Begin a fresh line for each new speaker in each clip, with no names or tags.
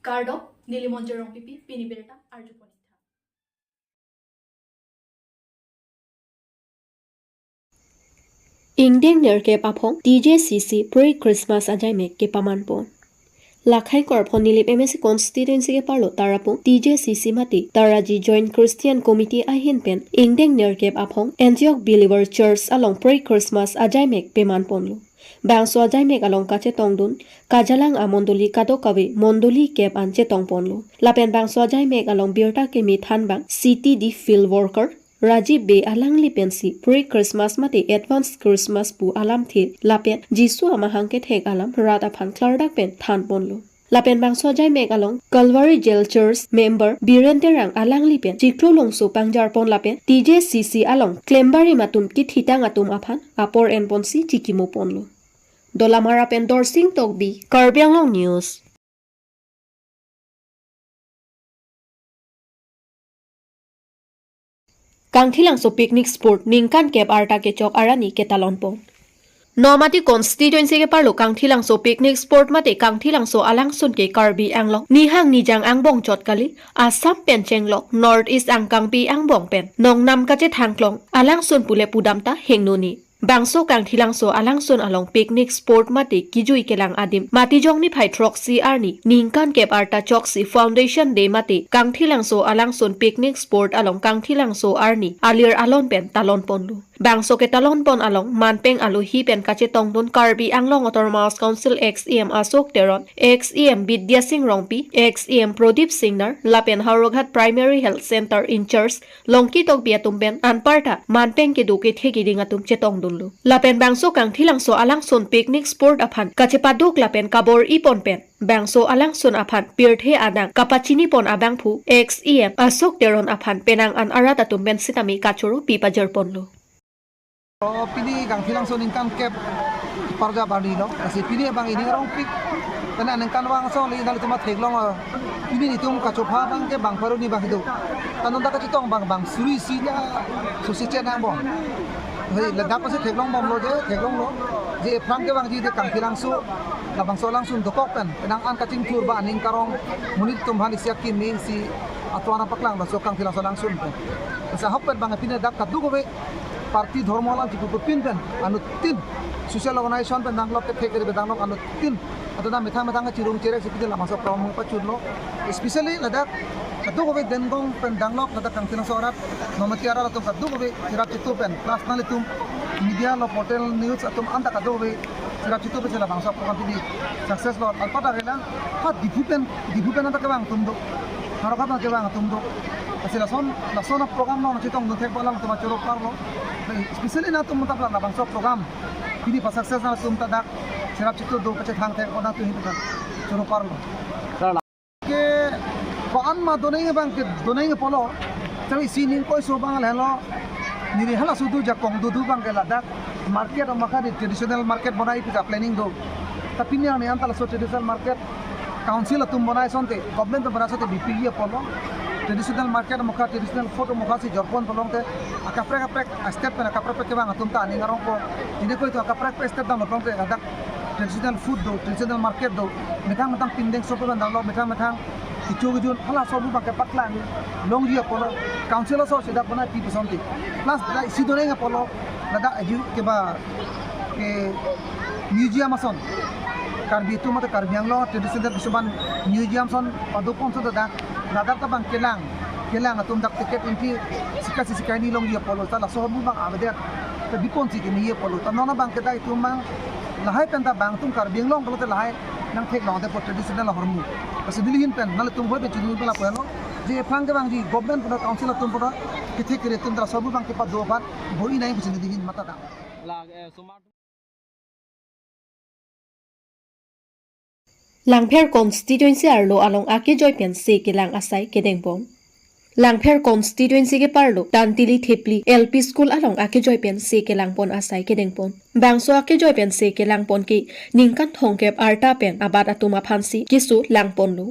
Gardo, Nilimonjerong Pipi, Piniberta, Arjuponita.
Ingdeng ner ke paphong TJCC pre-Christmas ajai mek ke paman pon. Lakhai korphon nilip MSC constituency ke parlo tarapong TJCC mati taraji Joint Christian Committee ahin pen Ingdeng ner ke paphong Antioch Believer Church along pre-Christmas ajai mek peman ponlu. Bangso ajai mek along kache tongdun kajalang amondoli kado kawe mondoli kep anche tong ponlu. Lapen bangso ajai mek along birta ke mithan bang CTD field worker Rajiv Be alang lipensi pre-Christmas mati advance Christmas pu alam thi lapen Jisu amahang ke thek alam rata phan klardak pen than ponlu. Lapen bangso jai mek along Calvary Jail Church member Birenterang alang lipen Chiklo longso pangjar pon lapen TJCC along Klembari matum ki thitang atum aphan apor en ponsi chikimo ponlu. Dolamara pen Dorsing Tokbi Karbianglong News. Kangthilang so picnic sport ningkan kep arta ke chok arani ke talon pon. Nomati constituency ke parlo Kangthilang so picnic sport mate Kangthilang so alang sun ke Karbi anglong nihang nijang angbong chotkali Assam pen chenglok North East ang Kangpi angbong pen nong nam kache thangklong alang sun pule pudamta hengnoni. Bangso Kangthilang so alang sun along picnic sport mate kijui kelang adim mati jong ni phai troxi arni ningkan kep arta choksi foundation de mate Kangthilang so alang sun picnic sport along Kangthilang so arni alir alon pen talon ponlu. Bangso ke talon pon along manpeng aluhi pen kache tongdun Karbi Anglong Autonomous Council XEM Asok Teron XEM Bidya Singh Rongpi XEM Prodip Singnar Lapen Haroghat Primary Health Center in Charge Longki tok biatum pen anparta manpeng ke duke theki dingatum chetongdun lu. Lapen bangso Kangthilang so alang sun picnic sport aphan kache paduk lapen kabor ipon pen bangso alang sun aphan pirthe adang kapachini pon abang phu XEM Asok Teron aphan penang an arata tum pen sitami kachuru pipajar pon lu.
Pili Kangthilang so ningkan kep parja bani lo kasi pili bang ini orang pik kana ningkan bang so li dal tuma theglong pili itum kachopha bang ke bang paru ni bang do tanon da kachitong bang suri sinya susi chena bong hei ladak pase theglong bom lo je frang ke bang ji de Kangthilang so la bang so langsung dokok pen penang an kaching tur ba ning karong munit tum han siak ki ning si atwana paklang ba so Kangthilang so langsung sa hopet bang pina dak kadu go parti ধর্মলা jiku pinpen anu tin social organization pen danglok ke thekere bedanglok anu tin atuna methang chirung chere sikide lama so prom pa churlo especially ladak kadu gobe dengong pen danglok ladak Kangthilang sorat nomatiara latum kadu gobe sirap chitu pen national tum media lo portal news atum anta kadu gobe sirap chitu pe sela bangsa program tini success lo alpata gela ha dibupen anta ke bang tumdo harokat na ke bang tumdo asila son program no chitong no thek balang tuma choro parlo especially na tum tapla na bangso program ini pa success na tum tadak sirap chitu do kache thang thek ona tu hindu choro parlo ke paan ma donai polo tawi sining koi so bang helo niri hala sudu jakong dudu bang ke ladak market makha traditional market bonai pisa planning do tapi ni ani antala so traditional market council tum bonai sonte government bonai sonte BPE polo traditional market mukha traditional photo mukha si jorpon tolong te akaprek step pen akaprek ke bang atum ta ani ngarong ko ini ko itu akaprek step dang tolong te ada traditional food do traditional market do metang pindeng sopo ban dang lo metang kichu hala sobu ba ke patla ni long ji polo council so sida bana ti sonti plus sidore nga polo nada aju ke ba ke museum ason Karbi itu mata Karbi Anglong traditional kisuban museum son padupon so da nadar ka bang kelang atum dak tiket inti sikai ni long dia polo ta la so bu bang avede ta dipon si ni ye polo ta nona bang kedai tu mang lahai pen ta bang tum Karbi Anglong polo ta lahai nang thek long de traditional hormu kasi dilihin pen nal tum hobe chunu pala pelo je phang ke bang ji government polo council tum polo kithe kire tum tra sobu bang ke pa do ban boi nai kuchini dihin mata da
Langpher constituency arlo along ake joy pen se ke lang asai ke dengpon. Langpher constituency ke parlo Tantili Thepli LP school along ake joy pen se ke langpon asai ke dengpon. Bangso ake joy pen se ke langpon ki ningkan thongkep arta pen abad atuma phansi kisu langpon lu.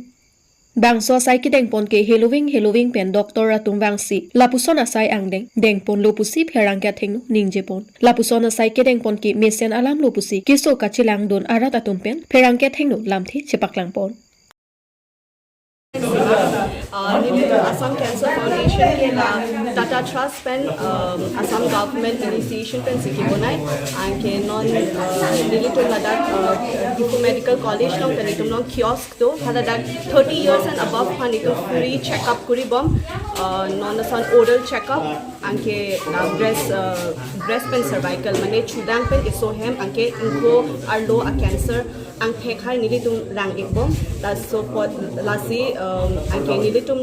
Bangso asai ke dengpon ke Halloween pen doktor atung bangsi lapuson asai angdeng dengpon lupusi pherang kya thengnu ningjepon lapuson asai ke dengpon ki mesen alam lupusi kiso kachilang don arat atum pen pherang kya thengnu lamthi chepaklang pon.
Nili Assam Cancer Foundation ke la Tata Trust pen Assam government initiation pen siki bonai anke non nili to ladak Difu Medical College long tani tum long kiosk to hada dak 30 years and above hani to free check up kuri bom non asan oral check up anke breast pen cervical mane chudang pen iso hem anke inko arlo a cancer ang khai nili tum rang ikbom la so for la si anke nili tum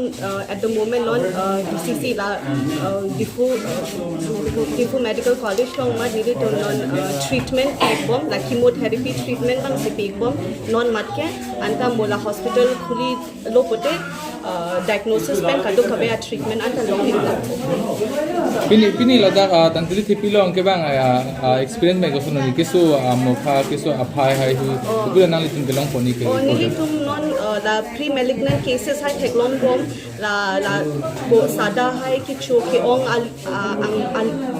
at the moment non DCC la Difu Medical College long ma nili tum non treatment ikbom la chemotherapy treatment bang si ikbom non matke anta mola hospital khuli lo pote diagnosis pen kadu kabe a treatment anta long ila
Pini ladak tantili thipi long ke bang experience mai ko suno ni keso mokha keso aphai hai hu pura nang litum ke long poni ke
nili tum non la pre malignant cases hai theklong bom la bo sada hai ki chu ki ong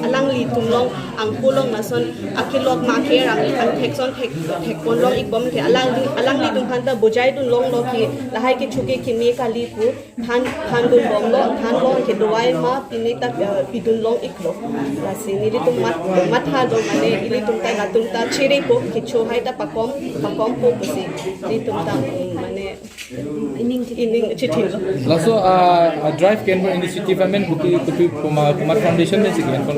alang litum long ang pulong nason akilok ma ke rang ang thekson thekon long ikbom ke alang litum khanta bojai dun long lo ki la hai ki chu ke kimi ka li pu than dun bom lo than lo ke doai ma pini ta pidun long iklo la sini ri tum mat ha do mane ili tum ta tum ta chire ko ki chu hai ta pakom po pusi ri tum ta mane ining chithi
laso drive canber initiative amen kupi kumar foundation ne sikian kon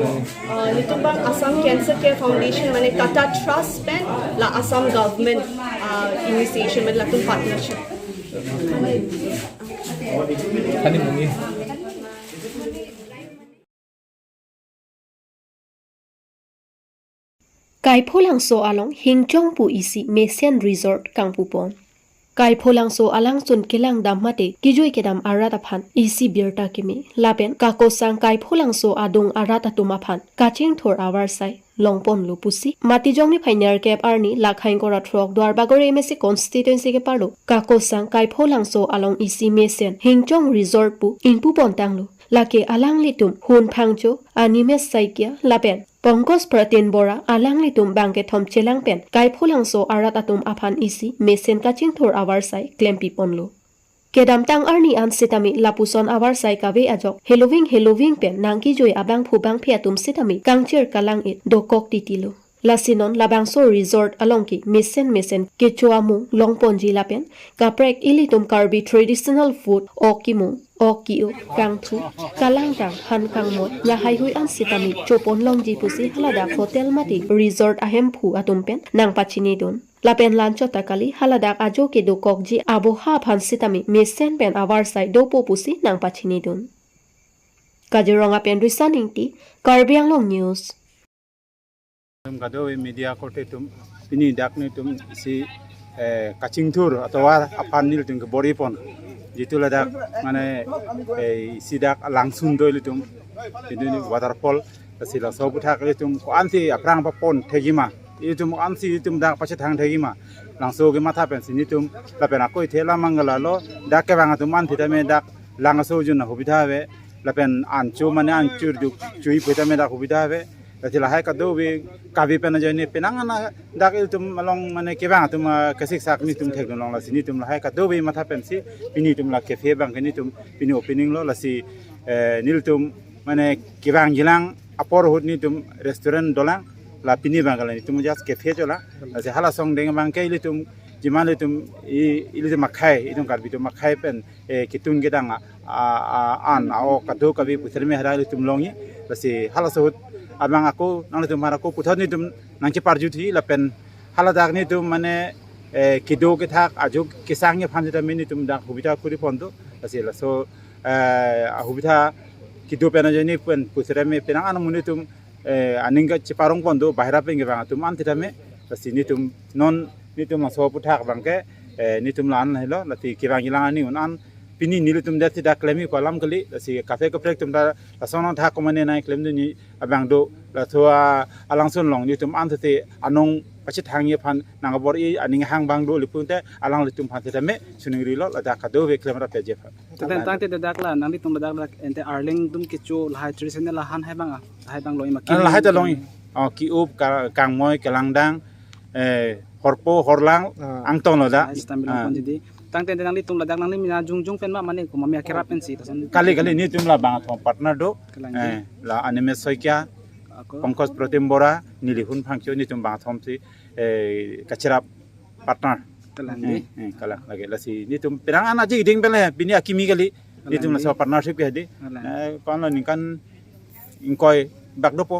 nito bang Assam Cancer Care Foundation mane Tata Trust pen la Assam government initiation mane la tum partnership
hani muni
Kai pholang so along hingchong pu isi Mesian Resort kangpupon. Kai pholang so alang chun kelang dam mate kijoi kedam arata phan isi birta kimi lapen kako sang kai pholang so adung arata tuma phan kaching thor awar sai longpon lu pusi matijong ni phainer cap arni lakhain kora throk dwar bagore MSC constituency ke parlo kako sang kai pholang so along isi Mesian hingchong Resort pu inpu pontanglu lake alang litum hun phangcho animes saikia lapen Pongkos Pratin Bora alang litum bangke thom chelang pen kai pholang so arat atum aphan isi mesen kaching thor awar sai klempi ponlo kedam tang arni an sitami lapuson awar sai kabe ajok Halloween pen nangki joi abang phubang phiatum sitami kangcher kalang it dokok titilo Lasinon Labangso Resort alongki mesen kechuamu longponji lapen kaprek ilitum karbi traditional food okimu okiu kangthu kalangtang hankangmot lahai hui an sitami chopon longji pusi halada hotel mati resort ahemphu atumpen nang pachini don lapen lancho takali haladak ajo ke do kokji aboha phan sitami mesen pen awar sai dopo pusi nang pachini don Kaziranga pen risaningti Karbi Anglong News
Kado media kote tum ini dakne tum si kaching tour atau apan nil tum ke boripon jitu ladak mana si dak langsung doi tum ini waterfall si la so buthak tum ko anti aprang papon thegima itum anti tum dak pache thang thegima langsung ke matha pen sini tum la pen akoi thela mangala lo dak ke bang tum anti tame dak langso jun hobitha be la pen anchu mane anchur juk chui peta me dak hobitha be Tila hai kado bi kavi pena jani penangana dak tum malong mane kebang tum kasik sak ni tum thek long la sini tum la hai kado bi matha pensi pini tum la cafe bang ni tum pini opening lo la si nil tum mane kebang jilang apor hut ni tum restaurant dolang la pini bang la ni tum jas cafe jola la si hala song deng bang kai li tum jiman li tum ili tum makai itum karbi tum makai pen kitun gedang an ao kado kavi puter me hara li tum longi la si hala sohut abang aku nang itu maraku putar ni tum nang cepar juti lapen haladak ni tum mane kido ketak ajuk kisangnya panjat mini tum dak hubita kuri ponto asil so hubita kido pena jeni pen putar me penang anu muni tum aningga ceparong ponto bahira pengi bang tum anti tame asil ni tum non ni tum so putak bangke ni tum lan helo lati kirang hilang ani unan pini nilu tum dati dak klemi kolam kali si kafe ke prek tum da lasona tha komane nai klem ni abang do la thua alangsun long ni tum antete anong pachi thangi phan nangabor I aning hang bang do lipunte alang litum phan te me suningri lo la dak do ve klem ra peje pha
tang te dak la nang litum dak ente arling dum kichu lahai traditional la han hai bang lo ima
la hai ta long ki up kang moi kalang dang horpo horlang angtong lo da
Istam bilang pun jadi tang tente nang litung ladak nang ni mina jungjung pen ma mane ko mamia kerap pen si tasan
kali ni tum la bang thong partner do
Kelangi.
la anime soikya
ako
pangkos protein bora nilihun phangcho ni tum bang thom si kachira partner
telangi
kala lagi la si ni tum pirang ana ji ding bele bini akimi kali ni tum la so partnership ke di kon lo ni kan ingkoi bak dopo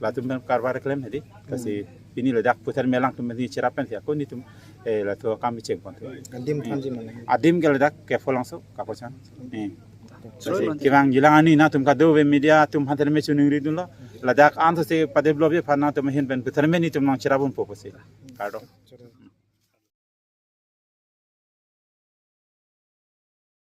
la tum karbar claim hedi kasi bini la dak putar melang tum ni chirapen si ako ni tum la to kami ceng kon
Gandim thamji mana.
adim ke la dak ke folangso ka posan kirang jilang ani na tum ka do media tum hantar me chuning ri dun lo la dak an se pade blog je phana tum hin ben putar me ni tum nang chirabun popo se kado